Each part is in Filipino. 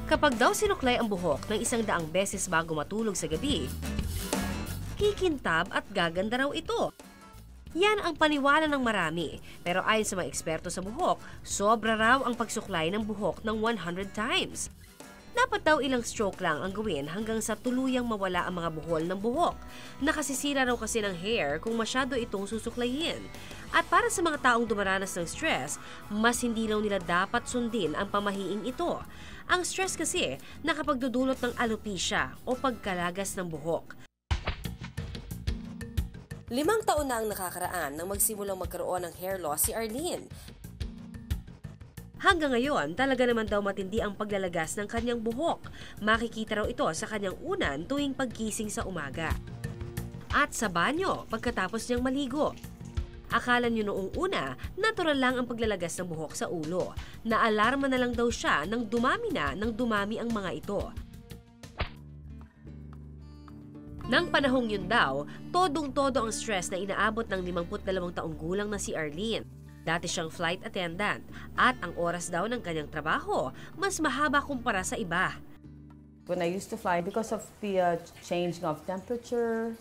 Kapag daw sinuklay ang buhok ng 100 beses bago matulog sa gabi, kikintab at gaganda raw ito. Yan ang paniwala ng marami, pero ayon sa mga eksperto sa buhok, sobra raw ang pagsuklay ng buhok ng 100 times. Dapat daw ilang stroke lang ang gawin hanggang sa tuluyang mawala ang mga buhol ng buhok. Nakasisira raw kasi ng hair kung masyado itong susuklayin. At para sa mga taong dumaranas ng stress, mas hindi raw nila dapat sundin ang pamahiing ito. Ang stress kasi nakapagdudulot ng alopecia o pagkalagas ng buhok. 5 taon na ang nakakaraan nang magsimulang magkaroon ng hair loss si Arlene. Hanggang ngayon, talaga naman daw matindi ang paglalagas ng kanyang buhok. Makikita raw ito sa kanyang unan tuwing paggising sa umaga. At sa banyo pagkatapos niyang maligo. Akala niyo noong una, natural lang ang paglalagas ng buhok sa ulo. Naalarma na lang daw siya nang dumami ang mga ito. Nang panahong yun daw, todong-todo ang stress na inaabot ng 52 taong gulang na si Arlene. Dati siyang flight attendant at ang oras daw ng kanyang trabaho mas mahaba kumpara sa iba. When I used to fly, because of the changing of temperature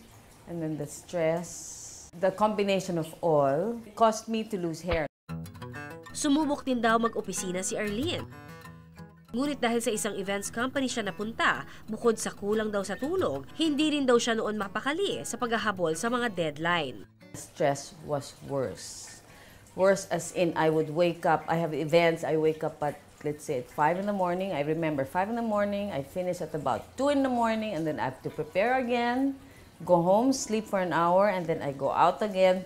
and then the stress, the combination of all caused me to lose hair. Sumubok din daw mag-opisina si Arlene. Ngunit dahil sa isang events company siya napunta, bukod sa kulang daw sa tulog, hindi rin daw siya noon mapakali sa paghahabol sa mga deadline. Stress was worse. Worse as in I would wake up, I have events, I wake up at, let's say, at 5 in the morning. I remember 5 in the morning, I finish at about 2 in the morning, and then I have to prepare again, go home, sleep for an hour, and then I go out again.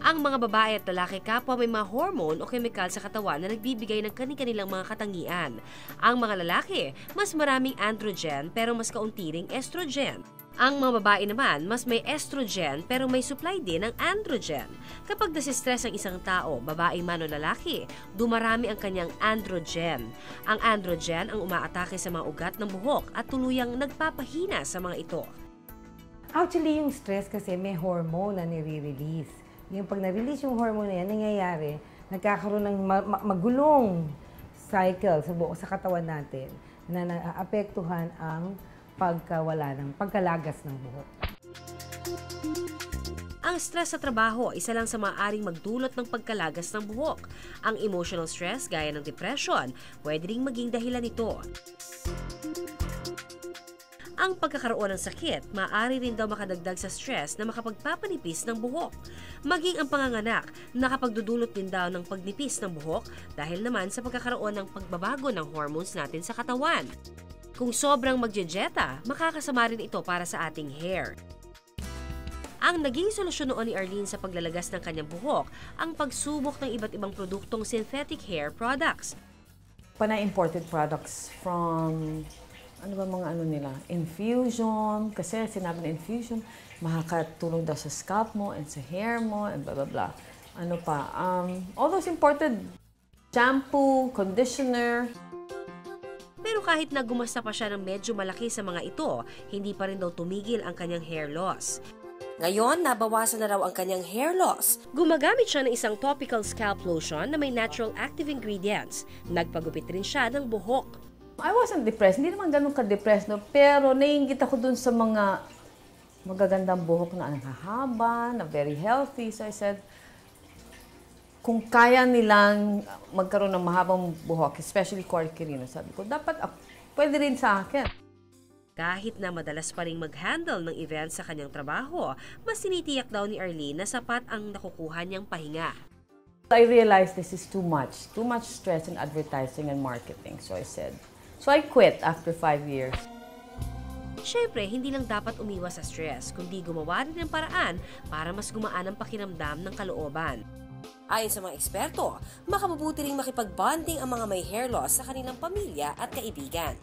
Ang mga babae at lalaki kapwa may mga hormone o kemikal sa katawan na nagbibigay ng kani-kanilang mga katangian. Ang mga lalaki, mas maraming androgen pero mas kaunti ring estrogen. Ang mga babae naman, mas may estrogen pero may supply din ng androgen. Kapag nasistress ang isang tao, babae man o lalaki, dumarami ang kanyang androgen. Ang androgen ang umaatake sa mga ugat ng buhok at tuluyang nagpapahina sa mga ito. Actually, yung stress kasi may hormone na nire-release. Yung pag na-release yung hormone na yan, nangyayari, nagkakaroon ng magulong cycle sa buo sa katawan natin na naapektuhan ang pagkalagas ng buhok. Ang stress sa trabaho, isa lang sa maaaring magdulot ng pagkalagas ng buhok. Ang emotional stress, gaya ng depression, pwede ring maging dahilan nito. Ang pagkakaroon ng sakit, maaari rin daw makadagdag sa stress na makapagpapanipis ng buhok. Maging ang panganganak, nakapagdudulot din daw ng pagnipis ng buhok dahil naman sa pagkakaroon ng pagbabago ng hormones natin sa katawan. Kung sobrang magjejeta, makakasama rin ito para sa ating hair. Ang naging solusyon noon ni Arlene sa paglalagas ng kanyang buhok, ang pagsubok ng iba't ibang produktong synthetic hair products. Pana-imported products from ano ba mga ano nila? Infusion. Kasi sinabi na infusion, makakatulong daw sa scalp mo and sa hair mo and blah, blah, blah. Ano pa? All those imported shampoo, conditioner. Pero kahit na gumasta pa siya ng medyo malaki sa mga ito, hindi pa rin daw tumigil ang kanyang hair loss. Ngayon, nabawasan na raw ang kanyang hair loss. Gumagamit siya ng isang topical scalp lotion na may natural active ingredients. Nagpagupit rin siya ng buhok. I wasn't depressed. Hindi naman ganun ka-depressed, no? Pero naiingit ako dun sa mga magagandang buhok na hahaba, na very healthy. So I said, kung kaya nilang magkaroon ng mahabang buhok, especially Cory Quirino, sabi ko, dapat pwede rin sa akin. Kahit na madalas pa rin mag-handle ng events sa kanyang trabaho, mas tinitiyak daw ni Arlene na sapat ang nakukuha niyang pahinga. I realized this is too much stress in advertising and marketing. So I quit after 5 years. Siyempre, hindi lang dapat umiwas sa stress, kundi gumawa rin ng paraan para mas gumaan ang pakiramdam ng kalooban. Ayon sa mga eksperto, makabubuti ring makipag-bonding ang mga may hair loss sa kanilang pamilya at kaibigan.